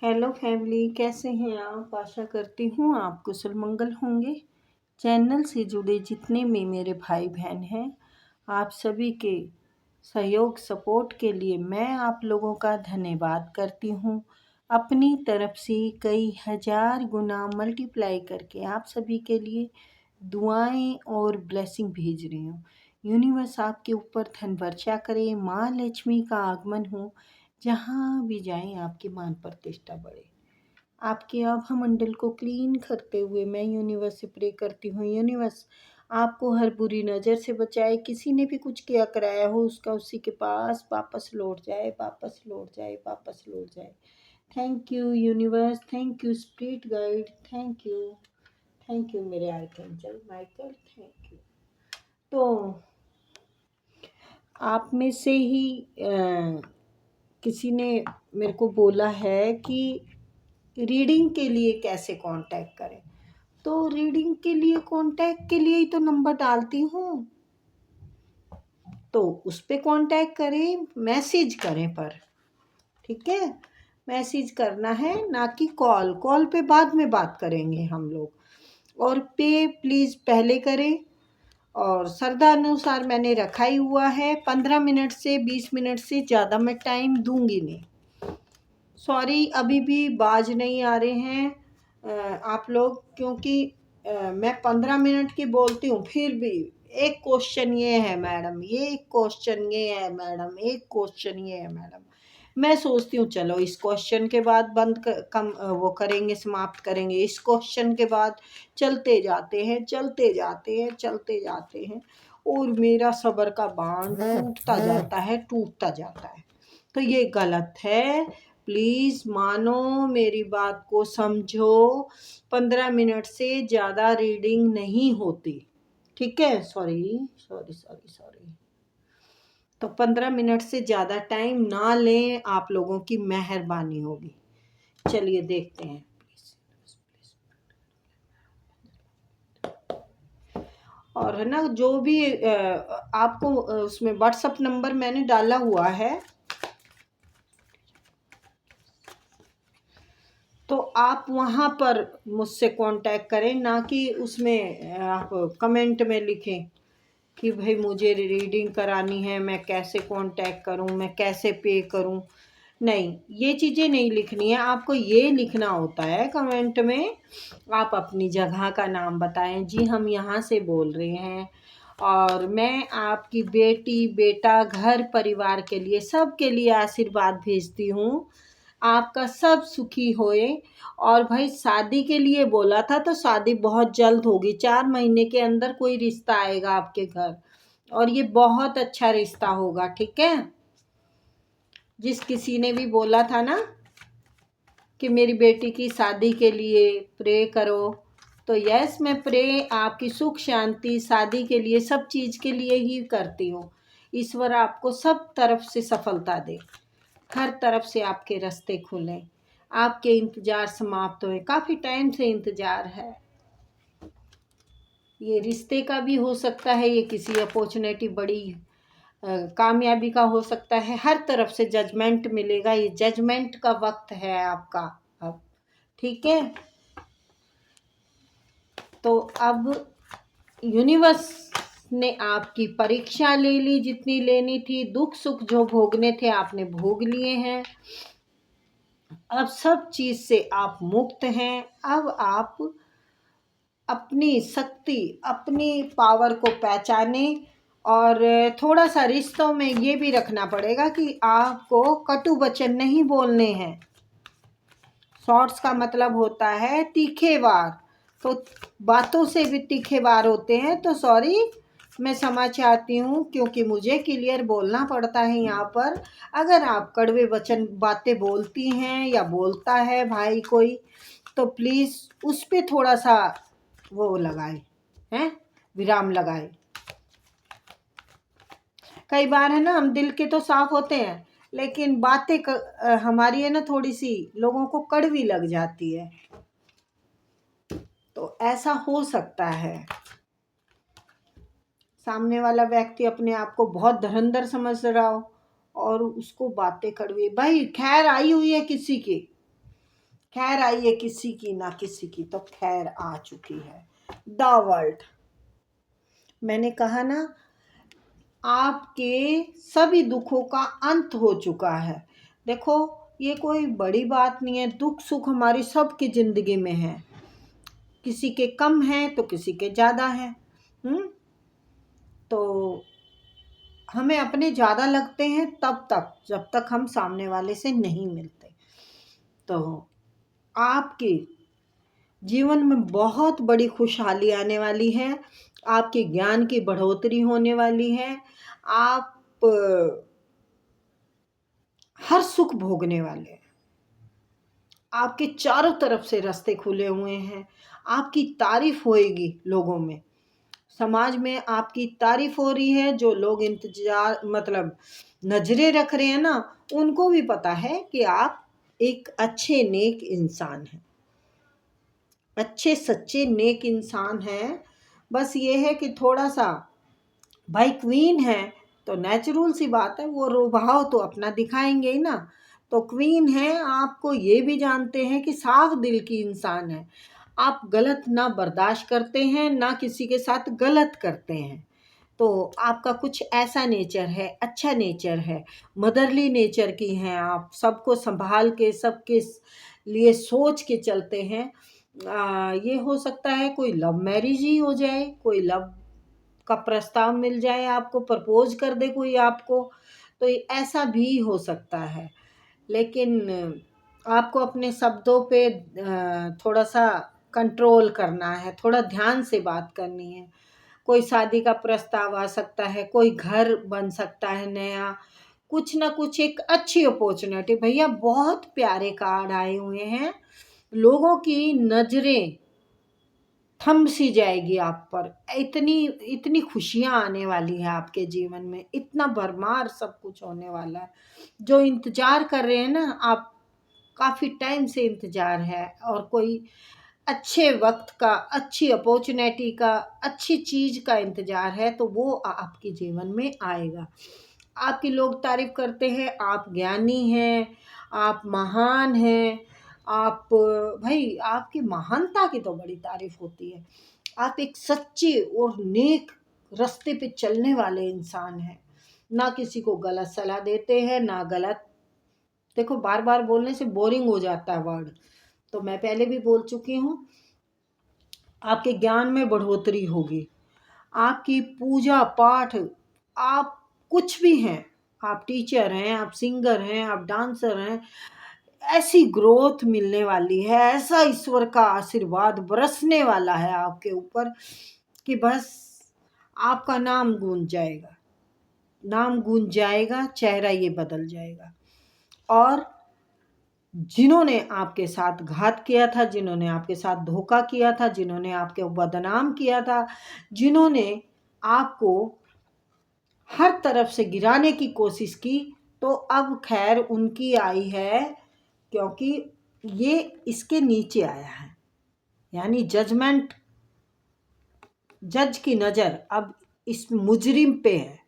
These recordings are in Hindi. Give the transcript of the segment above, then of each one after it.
हेलो फैमिली, कैसे हैं आप? आशा करती हूँ आप कुशल मंगल होंगे। चैनल से जुड़े जितने भी मेरे भाई बहन हैं, आप सभी के सहयोग सपोर्ट के लिए मैं आप लोगों का धन्यवाद करती हूँ। अपनी तरफ से कई हजार गुना मल्टीप्लाई करके आप सभी के लिए दुआएं और ब्लेसिंग भेज रही हूँ। यूनिवर्स आपके ऊपर धन वर्षा करे, माँ लक्ष्मी का आगमन हो, जहाँ भी जाएं आपकी मान प्रतिष्ठा बढ़े। आपके आभा मंडल को क्लीन करते हुए मैं यूनिवर्स से प्रे करती हूँ, यूनिवर्स आपको हर बुरी नज़र से बचाए। किसी ने भी कुछ किया कराया हो उसका उसी के पास वापस लौट जाए, वापस लौट जाए, वापस लौट जाए। Thank you universe, thank you spirit guide, thank you मेरे आर्कएंजल माइकल, थैंक यू। तो आप में से ही किसी ने मेरे को बोला है कि रीडिंग के लिए कैसे कांटेक्ट करें। तो रीडिंग के लिए कांटेक्ट के लिए ही तो नंबर डालती हूँ, तो उस पर कांटेक्ट करें, मैसेज करें पर, ठीक है? मैसेज करना है, ना कि कॉल। कॉल पे बाद में बात करेंगे हम लोग, और पे प्लीज़ पहले करें। और श्रद्धा अनुसार मैंने रखा ही हुआ है, 15 मिनट से 20 मिनट से ज़्यादा मैं टाइम दूंगी नहीं। सॉरी, अभी भी बाज नहीं आ रहे हैं आप लोग, क्योंकि मैं 15 मिनट की बोलती हूँ, फिर भी एक क्वेश्चन ये है मैडम, ये एक क्वेश्चन ये है मैडम, एक क्वेश्चन ये है मैडम। मैं सोचती हूँ चलो इस क्वेश्चन के बाद कम वो करेंगे, समाप्त करेंगे। इस क्वेश्चन के बाद चलते जाते हैं, चलते जाते हैं, चलते जाते हैं, और मेरा सब्र का बांध टूटता जाता है, टूटता जाता है। तो ये गलत है। प्लीज़ मानो, मेरी बात को समझो। 15 मिनट से ज़्यादा रीडिंग नहीं होती, ठीक है? Sorry sorry sorry sorry. तो 15 मिनट से ज़्यादा टाइम ना लें, आप लोगों की मेहरबानी होगी। चलिए देखते हैं। और है ना, जो भी आपको उसमें व्हाट्सअप नंबर मैंने डाला हुआ है, तो आप वहाँ पर मुझसे कांटेक्ट करें, ना कि उसमें आप कमेंट में लिखें कि भाई मुझे रीडिंग करानी है, मैं कैसे कांटेक्ट करूं, मैं कैसे पे करूं। नहीं, ये चीज़ें नहीं लिखनी है। आपको ये लिखना होता है कमेंट में, आप अपनी जगह का नाम बताएं, जी हम यहाँ से बोल रहे हैं, और मैं आपकी बेटी बेटा घर परिवार के लिए, सब के लिए आशीर्वाद भेजती हूँ। आपका सब सुखी होए। और भाई शादी के लिए बोला था, तो शादी बहुत जल्द होगी, 4 महीने के अंदर कोई रिश्ता आएगा आपके घर, और ये बहुत अच्छा रिश्ता होगा, ठीक है? जिस किसी ने भी बोला था ना कि मेरी बेटी की शादी के लिए प्रे करो, तो यस, मैं प्रे आपकी सुख शांति शादी के लिए, सब चीज़ के लिए ही करती हूँ। ईश्वर आपको सब तरफ से सफलता दे, हर तरफ से आपके रास्ते खुलें, आपके इंतज़ार समाप्त होए। काफ़ी टाइम से इंतज़ार है, ये रिश्ते का भी हो सकता है, ये किसी अपॉर्चुनिटी बड़ी कामयाबी का हो सकता है। हर तरफ से जजमेंट मिलेगा, ये जजमेंट का वक्त है आपका अब, ठीक है? तो अब यूनिवर्स ने आपकी परीक्षा ले ली, जितनी लेनी थी, दुख सुख जो भोगने थे आपने भोग लिए हैं। अब सब चीज़ से आप मुक्त हैं। अब आप अपनी शक्ति, अपनी पावर को पहचाने, और थोड़ा सा रिश्तों में ये भी रखना पड़ेगा कि आपको कटु वचन नहीं बोलने हैं। शॉर्ट्स का मतलब होता है तीखे वार, तो बातों से भी तीखे वार होते हैं। तो सॉरी, मैं क्षमा चाहती हूँ, क्योंकि मुझे क्लियर बोलना पड़ता है यहाँ पर। अगर आप कड़वे वचन बातें बोलती हैं या बोलता है भाई कोई, तो प्लीज़ उस पर थोड़ा सा वो लगाए हैं, विराम लगाए। कई बार है ना, हम दिल के तो साफ होते हैं, लेकिन बातें हमारी है ना, थोड़ी सी लोगों को कड़वी लग जाती है, तो ऐसा हो सकता है। सामने वाला व्यक्ति अपने आप को बहुत धुरंधर समझ रहा हो, और उसको बातें कड़वी, भाई खैर आई हुई है किसी की, खैर आई है किसी की ना किसी की, तो खैर आ चुकी है। द वर्ल्ड, मैंने कहा ना, आपके सभी दुखों का अंत हो चुका है। देखो, ये कोई बड़ी बात नहीं है, दुख सुख हमारी सबकी ज़िंदगी में है, किसी के कम है तो किसी के ज़्यादा है। तो हमें अपने ज़्यादा लगते हैं तब तक जब तक हम सामने वाले से नहीं मिलते। तो आपके जीवन में बहुत बड़ी खुशहाली आने वाली है, आपके ज्ञान की बढ़ोतरी होने वाली है, आप हर सुख भोगने वाले हैं, आपके चारों तरफ से रास्ते खुले हुए हैं, आपकी तारीफ होएगी लोगों में, समाज में आपकी तारीफ हो रही है। जो लोग इंतजार मतलब नजरें रख रहे हैं ना, उनको भी पता है कि आप एक अच्छे नेक इंसान हैं, अच्छे सच्चे नेक इंसान हैं। बस ये है कि थोड़ा सा, भाई क्वीन है तो नेचुरल सी बात है, वो रुझाव तो अपना दिखाएंगे ही ना। तो क्वीन है, आपको ये भी जानते हैं कि साफ दिल की इंसान है, आप गलत ना बर्दाश्त करते हैं, ना किसी के साथ गलत करते हैं। तो आपका कुछ ऐसा नेचर है, अच्छा नेचर है, मदरली नेचर की हैं आप, सबको संभाल के सबके लिए सोच के चलते हैं। ये हो सकता है कोई लव मैरिज ही हो जाए, कोई लव का प्रस्ताव मिल जाए, आपको प्रपोज कर दे कोई आपको, तो ऐसा भी हो सकता है। लेकिन आपको अपने शब्दों पे थोड़ा सा कंट्रोल करना है, थोड़ा ध्यान से बात करनी है। कोई शादी का प्रस्ताव आ सकता है, कोई घर बन सकता है नया, कुछ ना कुछ एक अच्छी अपॉर्चुनिटी। भैया बहुत प्यारे कार्ड आए हुए हैं, लोगों की नजरें थम सी जाएगी आप पर, इतनी इतनी खुशियां आने वाली है आपके जीवन में, इतना भरमार सब कुछ होने वाला है। जो इंतजार कर रहे हैं ना आप, काफ़ी टाइम से इंतजार है, और कोई अच्छे वक्त का, अच्छी अपॉर्चुनिटी का, अच्छी चीज़ का इंतजार है, तो वो आपके जीवन में आएगा। आपकी लोग तारीफ करते हैं, आप ज्ञानी हैं, आप महान हैं, आप भाई आपकी महानता की तो बड़ी तारीफ होती है। आप एक सच्चे और नेक रास्ते पे चलने वाले इंसान हैं, ना किसी को गलत सलाह देते हैं, ना गलत, देखो बार बार बोलने से बोरिंग हो जाता है वर्ड, तो मैं पहले भी बोल चुकी हूँ। आपके ज्ञान में बढ़ोतरी होगी, आपकी पूजा पाठ, आप कुछ भी हैं, आप टीचर हैं, आप सिंगर हैं, आप डांसर हैं, ऐसी ग्रोथ मिलने वाली है, ऐसा ईश्वर का आशीर्वाद बरसने वाला है आपके ऊपर कि बस आपका नाम गूंज जाएगा, नाम गूंज जाएगा, चेहरा ये बदल जाएगा। और जिन्होंने आपके साथ घात किया था, जिन्होंने आपके साथ धोखा किया था, जिन्होंने आपके बदनाम किया था, जिन्होंने आपको हर तरफ से गिराने की कोशिश की, तो अब खैर उनकी आई है, क्योंकि ये इसके नीचे आया है, यानी जजमेंट, जज की नज़र अब इस मुजरिम पे है,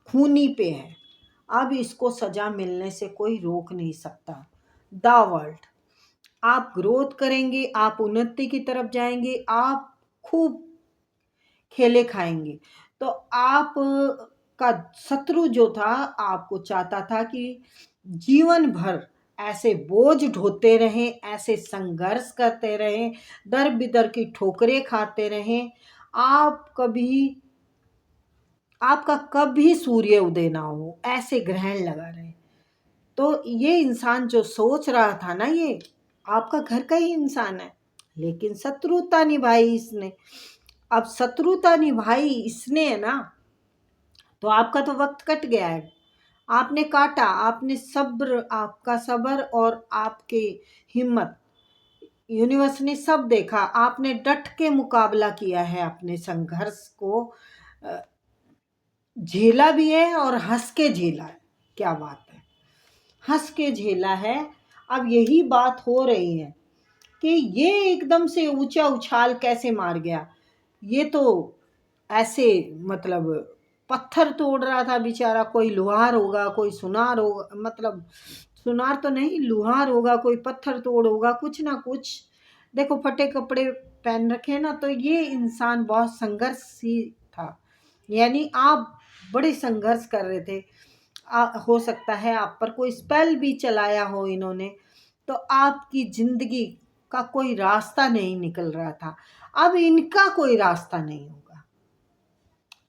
खूनी पे है। अब इसको सज़ा मिलने से कोई रोक नहीं सकता। द वर्ल्ड, आप ग्रोथ करेंगे, आप उन्नति की तरफ जाएंगे, आप खूब खेले खाएंगे। तो आप का शत्रु जो था, आपको चाहता था कि जीवन भर ऐसे बोझ ढोते रहें, ऐसे संघर्ष करते रहें, दर बिदर की ठोकरें खाते रहें, आपका कभी सूर्य उदय ना हो, ऐसे ग्रहण लगा रहे। तो ये इंसान जो सोच रहा था ना, ये आपका घर का ही इंसान है, लेकिन शत्रुता निभाई इसने। अब शत्रुता निभाई इसने है ना, तो आपका तो वक्त कट गया है, आपने काटा, आपने सब्र, आपका सब्र और आपके हिम्मत, यूनिवर्स ने सब देखा, आपने डट के मुकाबला किया है, अपने संघर्ष को झेला भी है और हंस के झेला है। क्या बात है, हंस के झेला है। अब यही बात हो रही है कि ये एकदम से ऊंचा उछाल कैसे मार गया, ये तो ऐसे मतलब पत्थर तोड़ रहा था बेचारा, कोई लोहार होगा, कोई सुनार होगा, मतलब सुनार तो नहीं, लुहार होगा, कोई पत्थर तोड़ होगा, कुछ ना कुछ। देखो फटे कपड़े पहन रखे ना, तो ये इंसान बहुत संघर्षी था। यानी आप बड़े संघर्ष कर रहे थे। हो सकता है आप पर कोई स्पेल भी चलाया हो इन्होंने, तो आपकी जिंदगी का कोई रास्ता नहीं निकल रहा था। अब इनका कोई रास्ता नहीं होगा।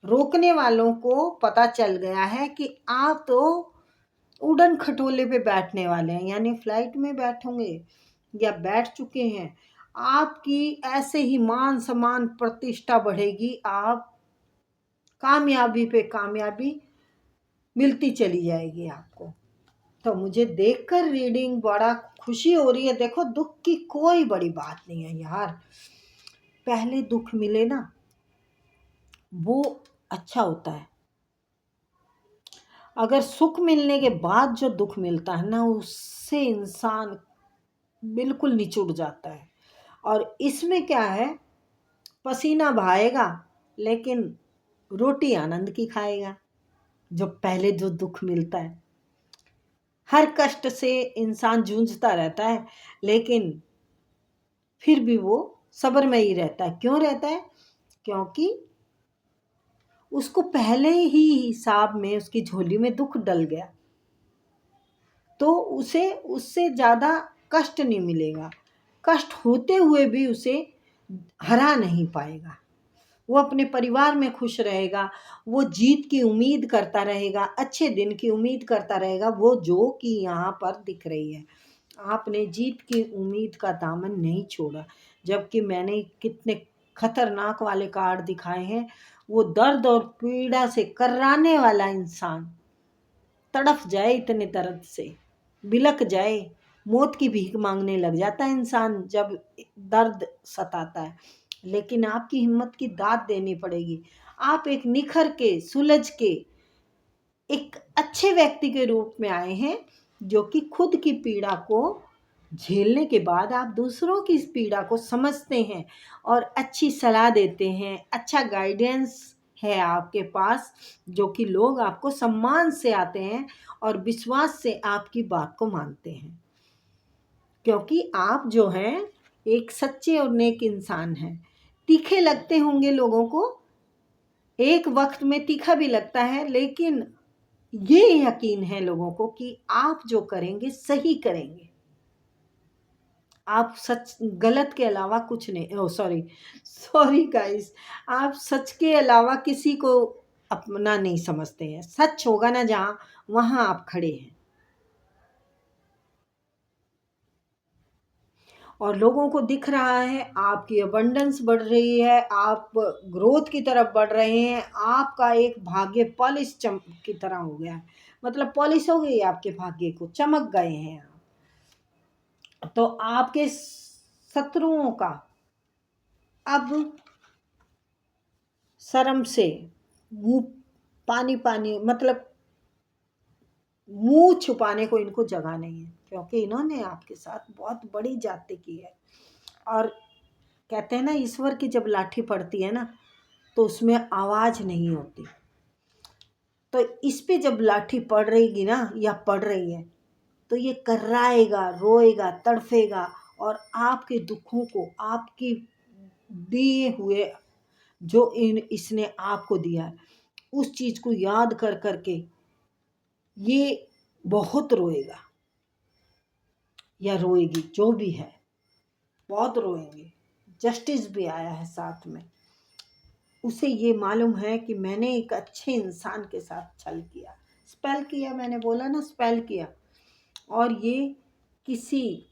रोकने वालों को पता चल गया है कि आप तो उड़न खटोले पे बैठने वाले हैं, यानी फ्लाइट में बैठोगे या बैठ चुके हैं। आपकी ऐसे ही मान सम्मान प्रतिष्ठा बढ़ेगी, आप कामयाबी पे कामयाबी मिलती चली जाएगी आपको। तो मुझे देखकर रीडिंग बड़ा खुशी हो रही है। देखो दुख की कोई बड़ी बात नहीं है यार। पहले दुख मिले ना, वो अच्छा होता है। अगर सुख मिलने के बाद जो दुख मिलता है ना, उससे इंसान बिल्कुल निचुड़ जाता है। और इसमें क्या है, पसीना बहाएगा लेकिन रोटी आनंद की खाएगा। जो पहले जो दुख मिलता है, हर कष्ट से इंसान जूझता रहता है, लेकिन फिर भी वो सब्र में ही रहता है। क्यों रहता है? क्योंकि उसको पहले ही हिसाब में उसकी झोली में दुख डल गया, तो उसे उससे ज़्यादा कष्ट नहीं मिलेगा। कष्ट होते हुए भी उसे हरा नहीं पाएगा। वो अपने परिवार में खुश रहेगा, वो जीत की उम्मीद करता रहेगा, अच्छे दिन की उम्मीद करता रहेगा, वो जो कि यहाँ पर दिख रही है। आपने जीत की उम्मीद का दामन नहीं छोड़ा, जबकि मैंने कितने खतरनाक वाले कार्ड दिखाए हैं। वो दर्द और पीड़ा से कर्राने वाला इंसान तड़फ जाए, इतने दर्द से बिलक जाए, मौत की भीख मांगने लग जाता है इंसान जब दर्द सताता है। लेकिन आपकी हिम्मत की दाद देनी पड़ेगी। आप एक निखर के, सुलझ के, एक अच्छे व्यक्ति के रूप में आए हैं, जो कि खुद की पीड़ा को झेलने के बाद आप दूसरों की इस पीड़ा को समझते हैं और अच्छी सलाह देते हैं। अच्छा गाइडेंस है आपके पास, जो कि लोग आपको सम्मान से आते हैं और विश्वास से आपकी बात को मानते हैं। क्योंकि आप जो हैं एक सच्चे और नेक इंसान हैं। तीखे लगते होंगे लोगों को, एक वक्त में तीखा भी लगता है, लेकिन ये यकीन है लोगों को कि आप जो करेंगे सही करेंगे। आप सच गलत के अलावा कुछ नहीं, ओ सॉरी गाइस, आप सच के अलावा किसी को अपना नहीं समझते हैं। सच होगा ना जहाँ, वहाँ आप खड़े हैं और लोगों को दिख रहा है आपकी अबंडेंस बढ़ रही है, आप ग्रोथ की तरफ बढ़ रहे हैं। आपका एक भाग्य पॉलिश की तरह हो गया है, मतलब पॉलिश हो गई आपके भाग्य को, चमक गए हैं आप। तो आपके शत्रुओं का अब शर्म से मुंह पानी पानी, मतलब मुंह छुपाने को इनको जगह नहीं है, क्योंकि इन्होंने आपके साथ बहुत बड़ी जाति की है। और कहते हैं ना, ईश्वर की जब लाठी पड़ती है ना, तो उसमें आवाज नहीं होती। तो इस पे जब लाठी पड़ रहेगी ना, या पड़ रही है, तो ये कर्राएगा, रोएगा, तड़फेगा और आपके दुखों को, आपकी दिए हुए जो इसने आपको दिया है, उस चीज को याद कर करके ये बहुत रोएगा या रोएगी, जो भी है बहुत रोएंगे। जस्टिस भी आया है साथ में। उसे ये मालूम है कि मैंने एक अच्छे इंसान के साथ छल किया, स्पेल किया, मैंने बोला ना स्पेल किया। और ये किसी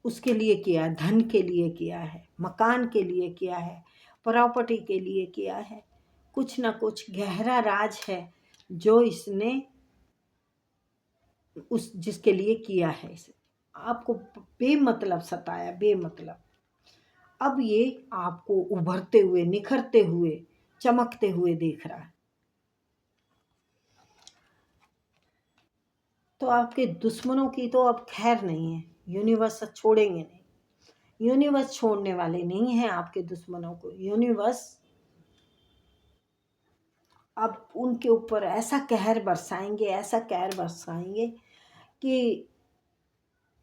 उसके लिए किया, धन के लिए किया है, मकान के लिए किया है, प्रॉपर्टी के लिए किया है। कुछ ना कुछ गहरा राज है जो इसने उस जिसके लिए किया है। इसे आपको बेमतलब सताया, बेमतलब। अब ये आपको उभरते हुए, निखरते हुए, चमकते हुए देख रहा है। तो आपके दुश्मनों की तो अब खैर नहीं है, यूनिवर्स छोड़ेंगे नहीं। यूनिवर्स छोड़ने वाले नहीं हैं आपके दुश्मनों को। यूनिवर्स अब उनके ऊपर ऐसा कहर बरसाएंगे, ऐसा कहर बरसाएंगे कि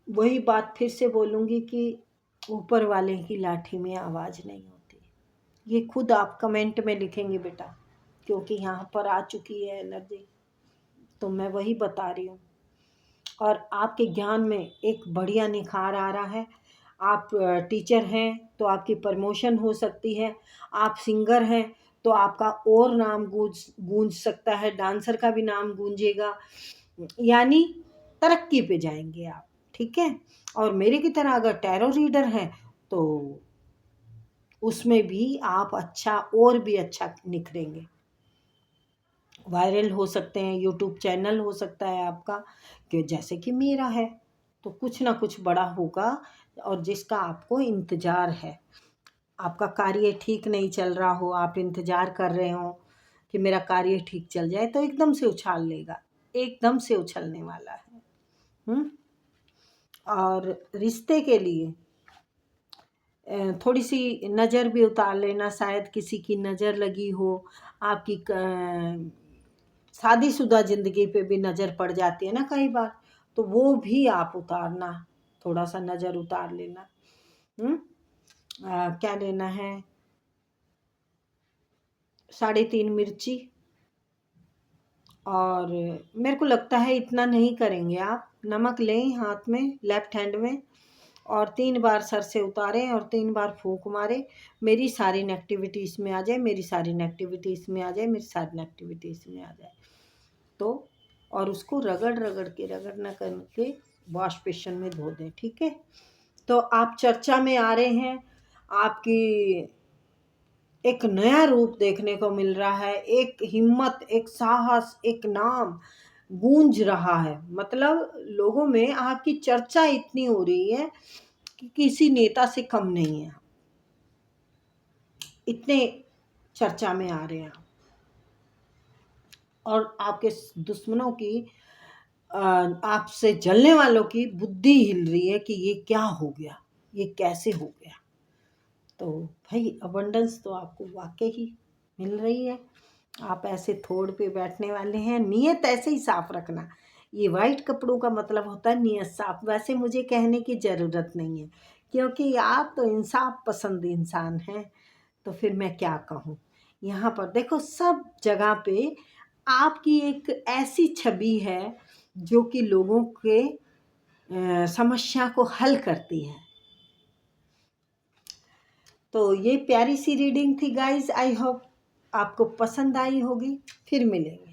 वही बात फिर से बोलूँगी कि ऊपर वाले की लाठी में आवाज़ नहीं होती। ये खुद आप कमेंट में लिखेंगे बेटा, क्योंकि यहाँ पर आ चुकी है एनर्जी, तो मैं वही बता रही हूँ। और आपके ज्ञान में एक बढ़िया निखार आ रहा है। आप टीचर हैं तो आपकी प्रमोशन हो सकती है, आप सिंगर हैं तो आपका और नाम गूंज सकता है, डांसर का भी नाम गूंजेगा, यानी तरक्की पे जाएंगे आप, ठीक है। और मेरे की तरह अगर टैरो रीडर हैं तो उसमें भी आप अच्छा और भी अच्छा निखरेंगे, वायरल हो सकते हैं, यूट्यूब चैनल हो सकता है आपका, कि जैसे कि मेरा है, तो कुछ ना कुछ बड़ा होगा और जिसका आपको इंतज़ार है। आपका कार्य ठीक नहीं चल रहा हो, आप इंतज़ार कर रहे हो कि मेरा कार्य ठीक चल जाए, तो एकदम से उछाल लेगा, एकदम से उछलने वाला है। और रिश्ते के लिए थोड़ी सी नज़र भी उतार लेना, शायद किसी की नज़र लगी हो, आपकी शादीशुदा ज़िंदगी पे भी नज़र पड़ जाती है ना कई बार, तो वो भी आप उतारना, थोड़ा सा नज़र उतार लेना। क्या लेना है, 3.5 मिर्ची, और मेरे को लगता है इतना नहीं करेंगे आप, नमक लें हाथ में लेफ्ट हैंड में, और 3 बार सर से उतारें और 3 बार फूंक मारे, मेरी सारी नेगेटिविटी इसमें आ जाए, मेरी सारी नेगेटिविटी इसमें आ जाए, मेरी सारी नेगेटिविटी इसमें आ जाए, तो और उसको रगड़ ना करके वॉश बेसिन में धो दें, ठीक है। तो आप चर्चा में आ रहे हैं, आपकी एक नया रूप देखने को मिल रहा है, एक हिम्मत, एक साहस, एक नाम गूंज रहा है, मतलब लोगों में आपकी चर्चा इतनी हो रही है कि किसी नेता से कम नहीं है, इतने चर्चा में आ रहे हैं। और आपके दुश्मनों की, आपसे जलने वालों की बुद्धि हिल रही है कि ये क्या हो गया, ये कैसे हो गया। तो भाई अबंडेंस तो आपको वाकई ही मिल रही है, आप ऐसे थोड़ पे बैठने वाले हैं। नीयत ऐसे ही साफ रखना, ये वाइट कपड़ों का मतलब होता है नीयत साफ। वैसे मुझे कहने की ज़रूरत नहीं है, क्योंकि आप तो इंसाफ पसंद इंसान हैं, तो फिर मैं क्या कहूँ। यहाँ पर देखो सब जगह पे आपकी एक ऐसी छवि है जो कि लोगों के समस्या को हल करती है। तो ये प्यारी सी रीडिंग थी गाइज, आई होप आपको पसंद आई होगी। फिर मिलेंगे।